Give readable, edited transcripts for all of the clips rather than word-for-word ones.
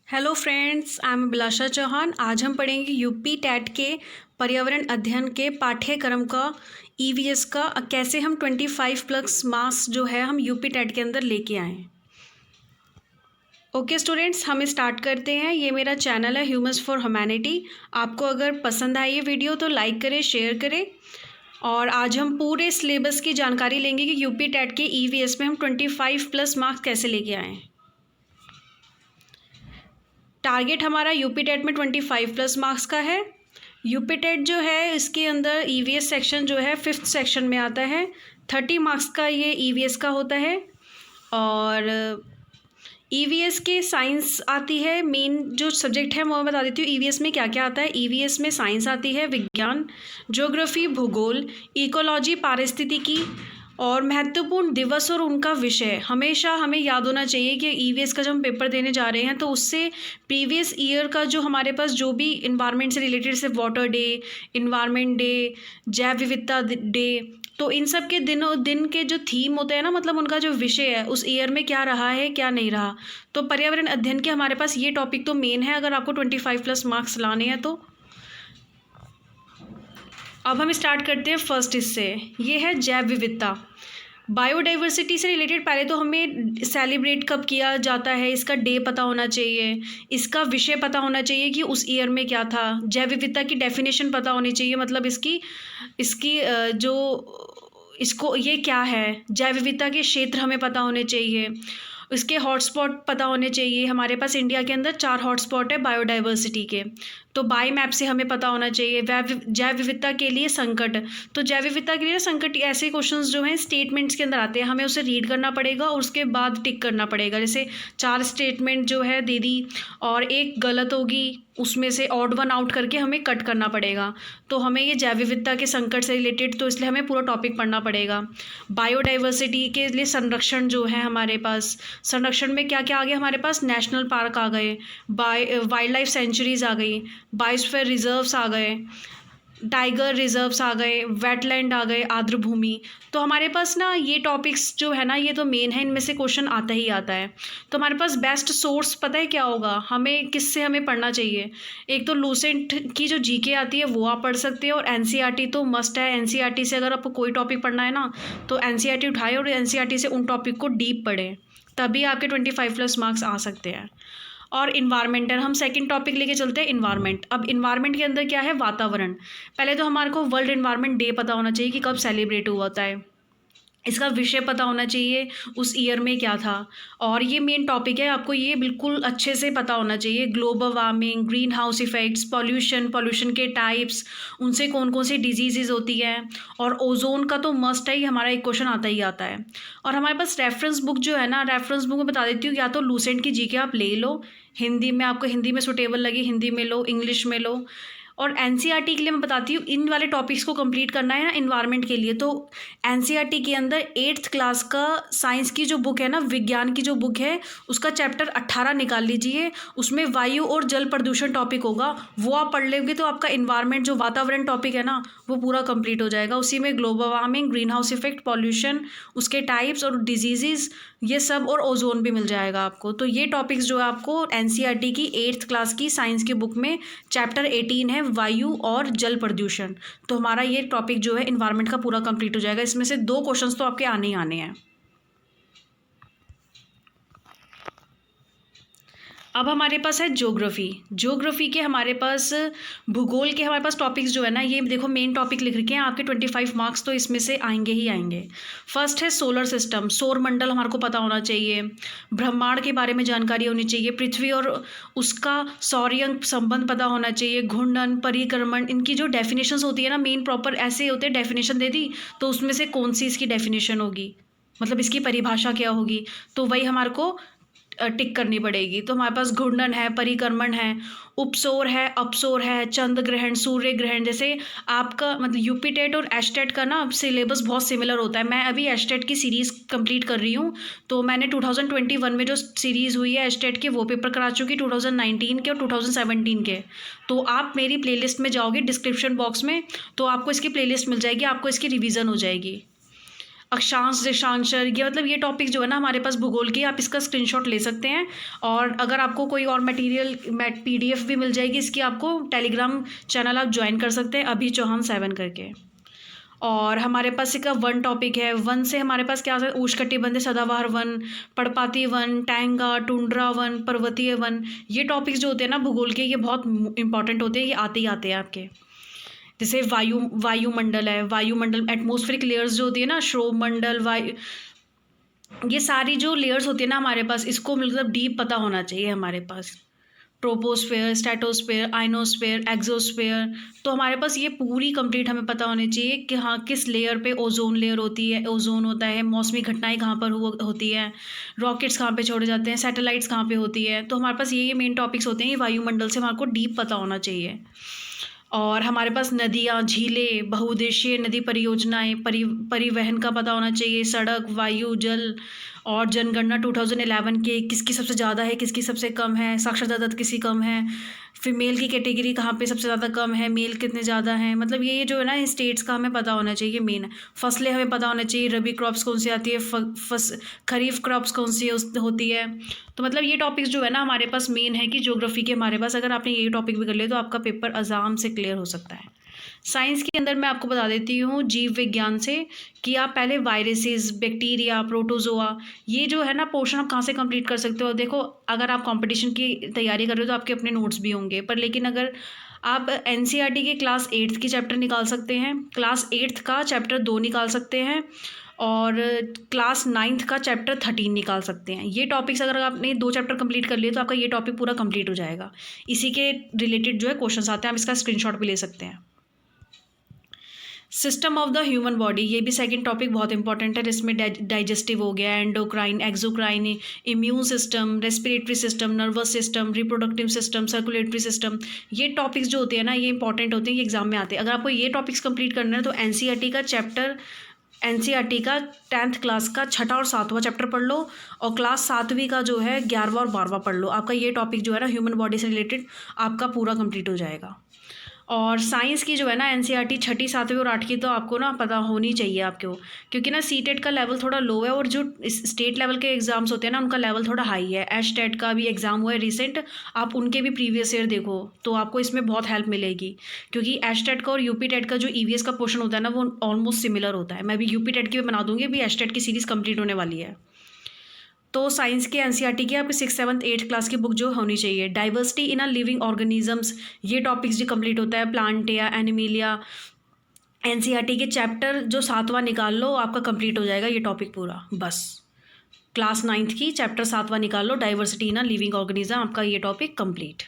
Hello friends, I am अभिलाषा चौहान। आज हम पढ़ेंगे यूपी टेट के पर्यावरण अध्ययन के पाठ्यक्रम का ईवीएस का कैसे हम 25 प्लस मार्क्स जो है हम यूपी टेट के अंदर लेके आएँ। ओके स्टूडेंट्स, हम स्टार्ट करते हैं। ये मेरा चैनल है ह्यूमंस फॉर ह्यूमैनिटी। आपको अगर पसंद आई ये वीडियो तो लाइक करें, शेयर करें। और आज हम पूरे सिलेबस की जानकारी लेंगे कि यूपी टेट के ईवीएस में हम 25 प्लस मार्क्स कैसे लेके आएँ। टारगेट हमारा यूपी टेट में 25 प्लस मार्क्स का है। यूपी टेट जो है इसके अंदर ईवीएस सेक्शन जो है 5th सेक्शन में आता है। 30 मार्क्स का ये ईवीएस का होता है। और ईवीएस के साइंस आती है। मेन जो सब्जेक्ट है वो मैं बता देती हूँ ईवीएस में क्या क्या आता है। ईवीएस में साइंस आती है, विज्ञान, ज्योग्राफी, भूगोल, इकोलॉजी, पारिस्थितिकी और महत्वपूर्ण दिवस और उनका विषय। हमेशा हमें याद होना चाहिए कि ईवीएस का जब हम पेपर देने जा रहे हैं तो उससे प्रीवियस ईयर का जो हमारे पास जो भी इन्वायरमेंट से रिलेटेड से वाटर डे, इन्वायरमेंट डे, जैव विविधता डे, तो इन सब के दिन के जो थीम होते हैं ना, मतलब उनका जो विषय है उस ईयर में क्या रहा है क्या नहीं रहा। तो पर्यावरण अध्ययन के हमारे पास ये टॉपिक तो मेन है अगर आपको 25 प्लस मार्क्स लाने हैं तो। अब हम स्टार्ट करते हैं फर्स्ट इससे। ये है जैव विविधता। बायोडाइवर्सिटी से रिलेटेड पहले तो हमें सेलिब्रेट कब किया जाता है इसका डे पता होना चाहिए, इसका विषय पता होना चाहिए कि उस ईयर में क्या था। जैव विविधता की डेफिनेशन पता होनी चाहिए, मतलब इसकी जो इसको ये क्या है। जैव विविधता के क्षेत्र हमें पता होने चाहिए, इसके हॉटस्पॉट पता होने चाहिए। हमारे पास इंडिया के अंदर 4 हॉटस्पॉट है बायोडाइवर्सिटी के, तो बाई मैप से हमें पता होना चाहिए। जैव विविधता के लिए संकट, तो जैव विविधता के लिए संकट ऐसे क्वेश्चंस जो हैं स्टेटमेंट्स के अंदर आते हैं, हमें उसे रीड करना पड़ेगा और उसके बाद टिक करना पड़ेगा। जैसे 4 स्टेटमेंट जो है दे दी और एक गलत होगी, उसमें से ऑड वन आउट करके हमें कट करना पड़ेगा। तो हमें ये जैव विविधता के संकट से रिलेटेड, तो इसलिए हमें पूरा टॉपिक पढ़ना पड़ेगा। बायोडाइवर्सिटी के लिए संरक्षण जो है हमारे पास, संरक्षण में क्या क्या आ गया हमारे पास, नेशनल पार्क आ गए, वाइल्ड लाइफ सेंचुरीज आ गई, बायोस्फीयर रिजर्व्स आ गए, टाइगर रिजर्व्स आ गए, वेटलैंड आ गए, आर्द्र भूमि। तो हमारे पास ना ये टॉपिक्स जो है ना ये तो मेन है, इनमें से क्वेश्चन आता ही आता है। तो हमारे पास बेस्ट सोर्स पता है क्या होगा, हमें किससे हमें पढ़ना चाहिए। एक तो लूसेंट की जो जीके आती है वो आप पढ़ सकते हो, और एनसीईआरटी तो मस्ट है। एनसीईआरटी से अगर आपको कोई टॉपिक पढ़ना है ना तो एनसीईआरटी उठाए और एनसीईआरटी से उन टॉपिक को डीप पढ़ें, तभी आपके 25 प्लस मार्क्स आ सकते हैं। और इन्वायरमेंटल हम सेकंड टॉपिक लेके चलते हैं, इन्वायरमेंट। अब इन्वायरमेंट के अंदर क्या है, वातावरण। पहले तो हमारे को वर्ल्ड इन्वायरमेंट डे पता होना चाहिए कि कब सेलिब्रेट हुआ होता है, इसका विषय पता होना चाहिए उस ईयर में क्या था। और ये मेन टॉपिक है, आपको ये बिल्कुल अच्छे से पता होना चाहिए। Global warming, green house effects, pollution के टाइप्स, उनसे कौन कौन सी डिजीज़ होती है। और ओजोन का तो मस्ट है, ही हमारा एक क्वेश्चन आता ही आता है। और हमारे पास रेफरेंस बुक जो है ना, रेफरेंस बुक में बता देती हूँ, या तो लूसेंट की जीके आप ले लो, हिंदी में आपको हिंदी में सुटेबल लगी हिंदी में लो, इंग्लिश में लो। और एनसीईआरटी के लिए मैं बताती हूँ, इन वाले टॉपिक्स को कंप्लीट करना है ना इन्वायरमेंट के लिए, तो एनसीईआरटी के अंदर 8th क्लास का साइंस की जो बुक है ना, विज्ञान की जो बुक है, उसका चैप्टर 18 निकाल लीजिए। उसमें वायु और जल प्रदूषण टॉपिक होगा, वो आप पढ़ लेंगे तो आपका इन्वायरमेंट जो वातावरण टॉपिक है ना वो पूरा कंप्लीट हो जाएगा। उसी में global warming, green house effect, pollution, उसके टाइप्स और डिजीज़, ये सब, और ओजोन भी मिल जाएगा आपको। तो ये टॉपिक्स जो है आपको एनसीईआरटी की 8th क्लास की साइंस की बुक में चैप्टर 18 है, वायु और जल प्रदूषण। तो हमारा ये टॉपिक जो है इन्वायरमेंट का पूरा कंप्लीट हो जाएगा। इसमें से 2 क्वेश्चंस तो आपके आने ही आने हैं। अब हमारे पास है ज्योग्राफी के हमारे पास, भूगोल के हमारे पास टॉपिक्स जो है ना, ये देखो मेन टॉपिक लिख रखे हैं आपके 25 मार्क्स तो इसमें से आएंगे ही आएंगे। फर्स्ट है सोलर सिस्टम, सौर मंडल हमारे को पता होना चाहिए। ब्रह्मांड के बारे में जानकारी होनी चाहिए, पृथ्वी और उसका सौर्यंक संबंध पता होना चाहिए। घूर्णन, परिक्रमण, इनकी जो डेफिनेशंस होती है ना, मेन प्रॉपर ऐसे होते हैं, डेफिनेशन दे दी तो उसमें से कौन सी इसकी डेफिनेशन होगी, मतलब इसकी परिभाषा क्या होगी, तो वही हमारे को टिक करनी पड़ेगी। तो हमारे पास घूर्णन है, परिक्रमण है, उपसौर है, अपसौर है, चंद्र ग्रहण, सूर्य ग्रहण। जैसे आपका मतलब यूपी टेट और एचटेट का ना सिलेबस बहुत सिमिलर होता है। मैं अभी एचटेट की सीरीज़ कंप्लीट कर रही हूँ, तो मैंने 2021 में जो सीरीज़ हुई है एचटेट के वो पेपर करा चुकी, 2019 के और 2017 के। तो आप मेरी प्लेलिस्ट में जाओगे डिस्क्रिप्शन बॉक्स में, तो आपको इसकी प्लेलिस्ट मिल जाएगी, आपको इसकी रिवीजन हो जाएगी। अक्षांश देशांतर, ये मतलब ये टॉपिक जो है ना हमारे पास भूगोल की, आप इसका स्क्रीनशॉट ले सकते हैं। और अगर आपको कोई और मटेरियल PDF भी मिल जाएगी इसकी, आपको टेलीग्राम चैनल आप ज्वाइन कर सकते हैं, अभी चौहान 7 करके। और हमारे पास इसका वन टॉपिक है। वन से हमारे पास क्या आता है, उष्णकटिबंधीय सदाबहार वन, पर्णपाती वन, टैंगा, टुंड्रा वन, पर्वतीय वन। ये टॉपिक्स जो होते हैं ना भूगोल के, ये बहुत इंपॉर्टेंट होते हैं, ये आते ही आते हैं आपके। जैसे वायुमंडल है, वायुमंडल एटमॉस्फेरिक लेयर्स जो होती है ना, श्रोमंडल, वायु, ये सारी जो लेयर्स होती है ना हमारे पास, इसको मतलब डीप पता होना चाहिए हमारे पास। ट्रोपोस्फेयर, स्ट्रेटोस्फेयर, आइनोस्फेयर, एक्सोस्फेयर, तो हमारे पास ये पूरी कंप्लीट हमें पता होनी चाहिए कि हाँ किस लेयर पे ओजोन लेयर होती है, ओजोन होता है, मौसमी घटनाएं कहाँ पर होती है, रॉकेट्स कहाँ पे छोड़े जाते हैं, सैटेलाइट्स कहाँ पे होती है। तो हमारे पास ये मेन टॉपिक्स होते हैं, ये वायुमंडल से हमारे को डीप पता होना चाहिए। और हमारे पास नदियाँ, झीलें, बहुउद्देशीय नदी परियोजनाएं, परिवहन का पता होना चाहिए, सड़क, वायु, जल। और जनगणना 2011 के किसकी सबसे ज़्यादा है, किसकी सबसे कम है, साक्षरता दर किसी कम है, फीमेल की कैटेगरी कहाँ पे सबसे ज़्यादा कम है, मेल कितने ज़्यादा हैं। मतलब ये जो है ना स्टेट्स का हमें पता होना चाहिए मेन। फसलें हमें पता होना चाहिए, रबी क्रॉप्स कौन सी आती है, खरीफ क्रॉप्स कौन सी होती है। तो मतलब ये टॉपिक्स जो है ना हमारे पास मेन है कि ज्योग्राफी के हमारे पास, अगर आपने ये टॉपिक भी कर लिया तो आपका पेपर आराम से क्लियर हो सकता है। साइंस के अंदर मैं आपको बता देती हूँ जीव विज्ञान से, कि आप पहले वायरसेस, बैक्टीरिया, प्रोटोजोआ, ये जो है ना पोर्शन आप कहाँ से कंप्लीट कर सकते हो। देखो अगर आप कंपटीशन की तैयारी कर रहे हो तो आपके अपने नोट्स भी होंगे, पर लेकिन अगर आप NCERT के क्लास 8th की चैप्टर निकाल सकते हैं, क्लास 8th का चैप्टर 2 निकाल सकते हैं, और क्लास 9th का चैप्टर 13 निकाल सकते हैं। ये टॉपिक्स अगर आपने 2 चैप्टर कंप्लीट कर लिए तो आपका ये टॉपिक पूरा कंप्लीट हो जाएगा। इसी के रिलेटेड जो है क्वेश्चंस आते हैं, आप इसका स्क्रीनशॉट भी ले सकते हैं। System of the human body, ये भी सेकंड टॉपिक बहुत इंपॉर्टेंट है, जिसमें डाइजेस्टिव हो गया, endocrine, exocrine, immune system, respiratory system, nervous system, reproductive system, circulatory system. ये टॉपिक्स जो होते हैं ना ये इंपॉर्टेंट होते हैं, ये एग्जाम में आते हैं। अगर आपको ये टॉपिक्स कंप्लीट करना है तो NCERT का चैप्टर, NCERT का 10th क्लास का 6वां और 7वां चैप्टर पढ़ लो, और क्लास 7वीं का जो है 11वां और 12वां पढ़ लो। आपका ये टॉपिक जो है ना ह्यूमन बॉडी से रिलेटेड आपका पूरा कंप्लीट हो जाएगा। और साइंस की जो है ना NCERT 6ठी, 7वीं और 8वीं तो आपको ना पता होनी चाहिए आपको, क्योंकि ना CTET का लेवल थोड़ा लो है, और जो स्टेट लेवल के एग्ज़ाम्स होते हैं ना उनका लेवल थोड़ा हाई है। HTET का भी एग्ज़ाम हुआ है रिसेंट, आप उनके भी प्रीवियस ईयर देखो तो आपको इसमें बहुत हेल्प मिलेगी, क्योंकि HTET का और UP TET का जो EVS का पोर्शन होता है ना वो ऑलमोस्ट सिमिलर होता है। मैं भी UP TET की भी बना दूँगी, अभी HTET की सीरीज़ कंप्लीट होने वाली है। तो साइंस के NCERT की आपकी 6th, 7th, 8th क्लास की बुक जो होनी चाहिए। Diversity in a living organisms, ये टॉपिक्स जो कंप्लीट होता है, प्लांटिया, एनिमिलिया, NCERT के चैप्टर जो 7वां निकाल लो आपका कंप्लीट हो जाएगा ये टॉपिक पूरा। बस क्लास 9th की चैप्टर 7वां निकाल लो, diversity in a living organism, आपका ये टॉपिक कंप्लीट।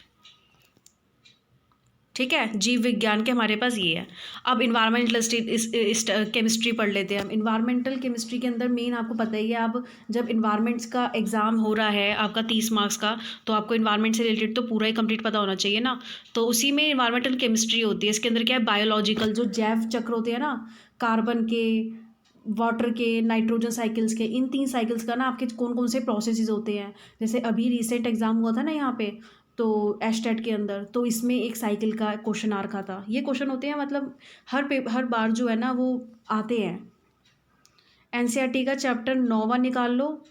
ठीक है, जीव विज्ञान के हमारे पास ये है। अब इन्वायरमेंटल केमिस्ट्री पढ़ लेते हैं हम। इन्वायरमेंटल केमिस्ट्री के अंदर मेन आपको पता ही है, आप जब इन्वायरमेंट्स का एग्ज़ाम हो रहा है आपका 30 मार्क्स का, तो आपको इन्वायरमेंट से रिलेटेड तो पूरा ही कंप्लीट पता होना चाहिए ना। तो उसी में इन्वायरमेंटल केमिस्ट्री होती है। इसके अंदर क्या है, बायोलॉजिकल जो जैव चक्र होते हैं ना, कार्बन के, वाटर के, नाइट्रोजन साइकिल्स के, इन 3 साइकिल्स का ना आपके कौन कौन से प्रोसेसेस होते हैं। जैसे अभी रिसेंट एग्ज़ाम हुआ था ना यहाँ पे, तो HTET के अंदर, तो इसमें एक साइकिल का क्वेश्चन आ रखा था। ये क्वेश्चन होते हैं मतलब हर बार जो है ना वो आते हैं। NCERT का चैप्टर 9वां निकाल लो,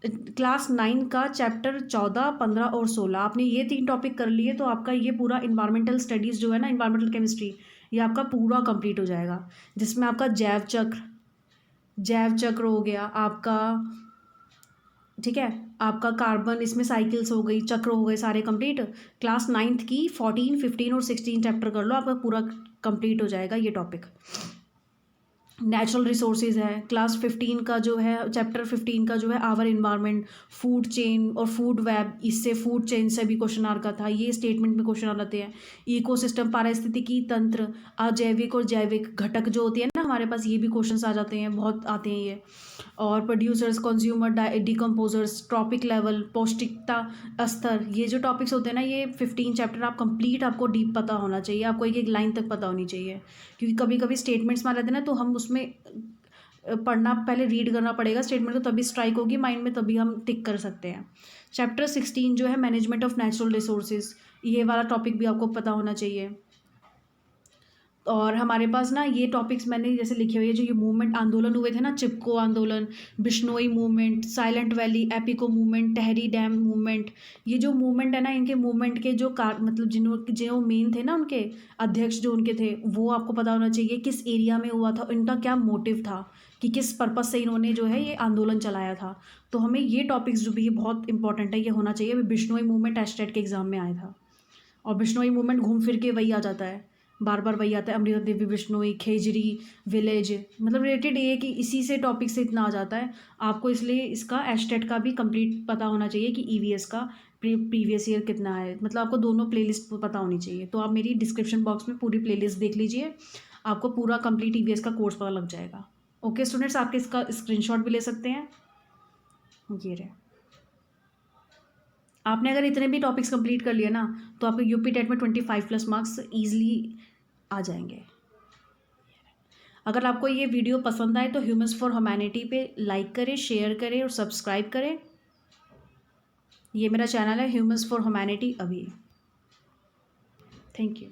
क्लास 9 का चैप्टर 14, 15 और 16, आपने ये 3 टॉपिक कर लिए तो आपका ये पूरा इन्वायरमेंटल स्टडीज़ जो है ना, इन्वायरमेंटल केमिस्ट्री, ये आपका पूरा कंप्लीट हो जाएगा। जिसमें आपका जैव चक्र हो गया आपका, ठीक है, आपका कार्बन, इसमें साइकिल्स हो गई, चक्र हो गए सारे कंप्लीट। क्लास 9th की 14, 15 और 16 चैप्टर कर लो, आपका पूरा कंप्लीट हो जाएगा ये टॉपिक। नेचुरल रिसोर्सेज है, क्लास 15 का जो है, चैप्टर 15 का जो है आवर इन्वायरमेंट, फूड चेन और फूड वेब, इससे फूड चेन से भी क्वेश्चन आ रखा था, ये स्टेटमेंट में क्वेश्चन आ जाते हैं। इकोसिस्टम, पारिस्थितिकी तंत्र, अजैविक और जैविक घटक जो होती है ना हमारे पास, ये भी क्वेश्चन आ जाते हैं, बहुत आते हैं ये। और producers, consumer, decomposers, trophic level, पौष्टिकता स्तर, ये जो टॉपिक्स होते हैं ना, ये 15 चैप्टर आप कंप्लीट, आपको डीप पता होना चाहिए, आपको एक एक लाइन तक पता होनी चाहिए, क्योंकि कभी कभी स्टेटमेंट्स में रहते हैं ना तो हम उसमें पढ़ना, पहले रीड करना पड़ेगा स्टेटमेंट को, तभी स्ट्राइक होगी माइंड में, तभी हम टिक कर सकते हैं। चैप्टर 16 जो है मैनेजमेंट ऑफ नेचुरल रिसोर्सेज, ये वाला टॉपिक भी आपको पता होना चाहिए। और हमारे पास ना ये टॉपिक्स मैंने जैसे लिखे हुए हैं, जो ये मूवमेंट आंदोलन हुए थे ना, चिपको आंदोलन, Bishnoi movement, silent valley Appiko movement, टहरी डैम मूवमेंट, ये जो मूवमेंट है ना, इनके मूवमेंट के जो मतलब जो मेन थे ना, उनके अध्यक्ष जो उनके थे, वो आपको पता होना चाहिए किस एरिया में हुआ था, इनका क्या मोटिव था, कि किस पर्पज़ से इन्होंने जो है ये आंदोलन चलाया था। तो हमें ये टॉपिक्स जो भी ये बहुत इंपॉर्टेंट है, ये होना चाहिए। अभी बिश्नोई मूवमेंट एस्टेट के एग्ज़ाम में आया था, और बिश्नोई मूवमेंट घूम फिर के वही आ जाता है, बार बार वही आता है, अमृता देवी बिश्नोई, खेजरी विलेज, मतलब रिलेटेड ये है कि इसी से टॉपिक से इतना आ जाता है आपको, इसलिए इसका एस्टेट का भी कंप्लीट पता होना चाहिए कि ईवीएस का प्रीवियस ईयर कितना है, मतलब आपको दोनों प्लेलिस्ट पता होनी चाहिए। तो आप मेरी डिस्क्रिप्शन बॉक्स में पूरी प्लेलिस्ट देख लीजिए, आपको पूरा कंप्लीट ईवीएस का कोर्स पता लग जाएगा। ओके स्टूडेंट्स, आपके इसका स्क्रीनशॉट भी ले सकते हैं, ये रहे। आपने अगर इतने भी टॉपिक्स कंप्लीट कर लिए ना, तो आपको यूपी टेट में 25+ मार्क्स ईजिली आ जाएंगे। अगर आपको ये वीडियो पसंद आए तो ह्यूमन्स फॉर ह्यूमैनिटी पे लाइक करें, शेयर करें और सब्सक्राइब करें। ये मेरा चैनल है ह्यूमन्स फॉर ह्यूमैनिटी अभी। Thank you.